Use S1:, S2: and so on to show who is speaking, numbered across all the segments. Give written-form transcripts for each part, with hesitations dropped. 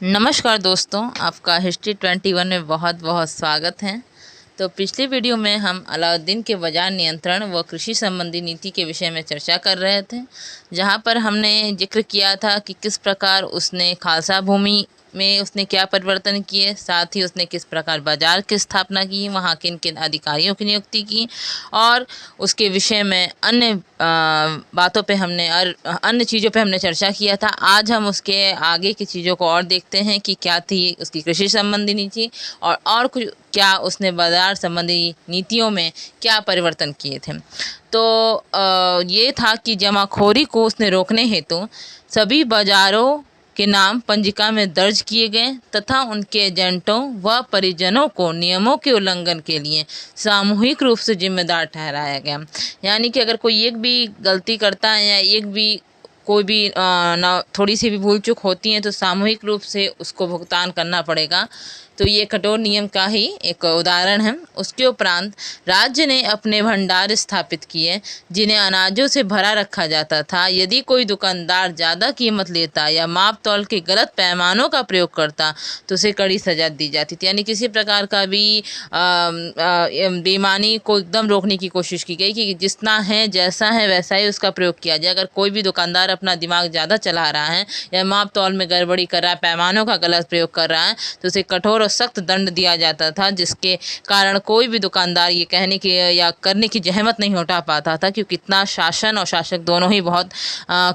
S1: नमस्कार दोस्तों, आपका हिस्ट्री 21 में बहुत बहुत स्वागत है। तो पिछली वीडियो में हम अलाउद्दीन के बाजार नियंत्रण व कृषि संबंधी नीति के विषय में चर्चा कर रहे थे, जहां पर हमने जिक्र किया था कि किस प्रकार उसने खालसा भूमि में उसने क्या परिवर्तन किए, साथ ही उसने किस प्रकार बाजार की स्थापना की, वहाँ किन किन अधिकारियों की नियुक्ति की और उसके विषय में अन्य बातों पे हमने और अन्य चीज़ों पे हमने चर्चा किया था। आज हम उसके आगे की चीज़ों को और देखते हैं कि क्या थी उसकी कृषि संबंधी नीति और कुछ क्या उसने बाजार संबंधी नीतियों में क्या परिवर्तन किए थे। तो ये था कि जमाखोरी को उसने रोकने हेतु सभी बाजारों के नाम पंजिका में दर्ज किए गए तथा उनके एजेंटों व परिजनों को नियमों के उल्लंघन के लिए सामूहिक रूप से जिम्मेदार ठहराया गया। यानी कि अगर कोई एक भी गलती करता है या एक भी कोई भी ना थोड़ी सी भी भूल चूक होती है तो सामूहिक रूप से उसको भुगतान करना पड़ेगा। तो ये कठोर नियम का ही एक उदाहरण है। उसके उपरांत राज्य ने अपने भंडार स्थापित किए जिन्हें अनाजों से भरा रखा जाता था। यदि कोई दुकानदार ज़्यादा कीमत लेता या माप तौल के गलत पैमानों का प्रयोग करता तो उसे कड़ी सजा दी जाती थी। यानी किसी प्रकार का भी बेईमानी को एकदम रोकने की कोशिश की गई कि जितना है जैसा है वैसा ही उसका प्रयोग किया जाए। अगर कोई भी दुकानदार अपना दिमाग ज़्यादा चला रहा है या माप तौल में गड़बड़ी कर रहा है, पैमानों का गलत प्रयोग कर रहा है तो उसे कठोर और सख्त दंड दिया जाता था, जिसके कारण कोई भी दुकानदार ये कहने की या करने की जहमत नहीं उठा पाता था, क्योंकि इतना शासन और शासक दोनों ही बहुत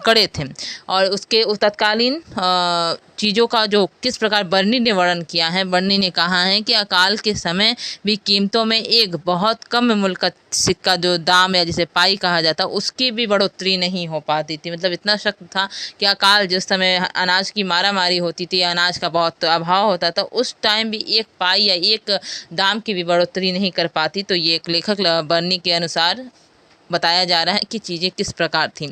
S1: कड़े थे। और उसके उस तत्कालीन चीज़ों का जो किस प्रकार बर्नी ने वर्णन किया है, बर्नी ने कहा है कि अकाल के समय भी कीमतों में एक बहुत कम मूल्य का सिक्का जो दाम या जिसे पाई कहा जाता उसकी भी बढ़ोतरी नहीं हो पाती थी। मतलब इतना सख्त था कि अकाल जिस समय अनाज की मारामारी होती थी, अनाज का बहुत अभाव होता था, उस टाइम भी एक पाई या एक दाम की भी बढ़ोतरी नहीं कर पाती। तो ये एक लेखक बर्नी के अनुसार बताया जा रहा है कि चीज़ें किस प्रकार थीं।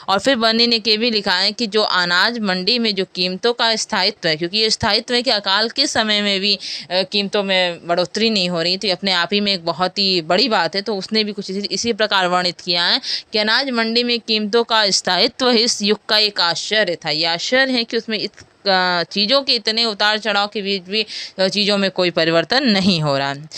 S1: और फिर बर्नी ने ये भी लिखा है कि जो अनाज मंडी में जो कीमतों का स्थायित्व है, क्योंकि ये स्थायित्व है कि अकाल के समय में भी कीमतों में बढ़ोतरी नहीं हो रही, तो अपने आप ही में एक बहुत ही बड़ी बात है। तो उसने भी कुछ इसी प्रकार वर्णित किया है कि अनाज मंडी में कीमतों का स्थायित्व इस युग का एक आश्चर्य था। यह आश्चर्य है कि उसमें चीज़ों के इतने उतार चढ़ाव के बीच भी चीज़ों में कोई परिवर्तन नहीं हो रहा है।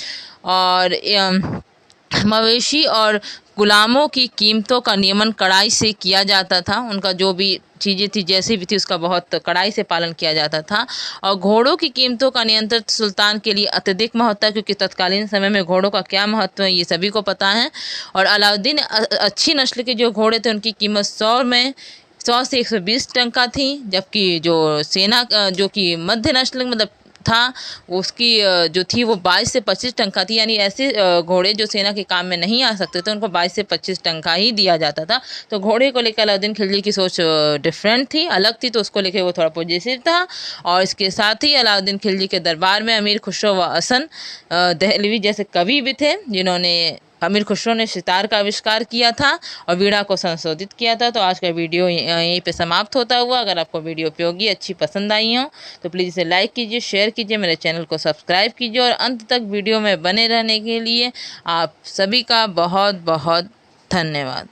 S1: और मवेशी और गुलामों की कीमतों का नियमन कड़ाई से किया जाता था। उनका जो भी चीज़ें थी जैसी भी थी उसका बहुत कड़ाई से पालन किया जाता था। और घोड़ों की कीमतों का नियंत्रण सुल्तान के लिए अत्यधिक महत्व है, क्योंकि तत्कालीन समय में घोड़ों का क्या महत्व है ये सभी को पता है। और अलाउद्दीन अच्छी नस्ल के जो घोड़े थे उनकी कीमत 100 से 120 टंका थी, जबकि जो सेना जो कि मध्य नस्ल मतलब था उसकी जो थी वो 22 से 25 टंका थी। यानी ऐसे घोड़े जो सेना के काम में नहीं आ सकते थे उनको 22 से 25 टंका ही दिया जाता था। तो घोड़े को लेकर अलाउद्दीन खिलजी की सोच डिफरेंट थी, अलग थी, तो उसको लेकर वो थोड़ा पॉजिटिव था। और इसके साथ ही अलाउद्दीन खिलजी के दरबार में अमीर खुसरो व हसन दहलवी जैसे कवि भी थे, जिन्होंने अमीर खुसरो ने सितार का आविष्कार किया था और वीणा को संशोधित किया था। तो आज का वीडियो यहीं पे समाप्त होता हुआ। अगर आपको वीडियो उपयोगी अच्छी पसंद आई हो तो प्लीज़ इसे लाइक कीजिए, शेयर कीजिए, मेरे चैनल को सब्सक्राइब कीजिए और अंत तक वीडियो में बने रहने के लिए आप सभी का बहुत बहुत धन्यवाद।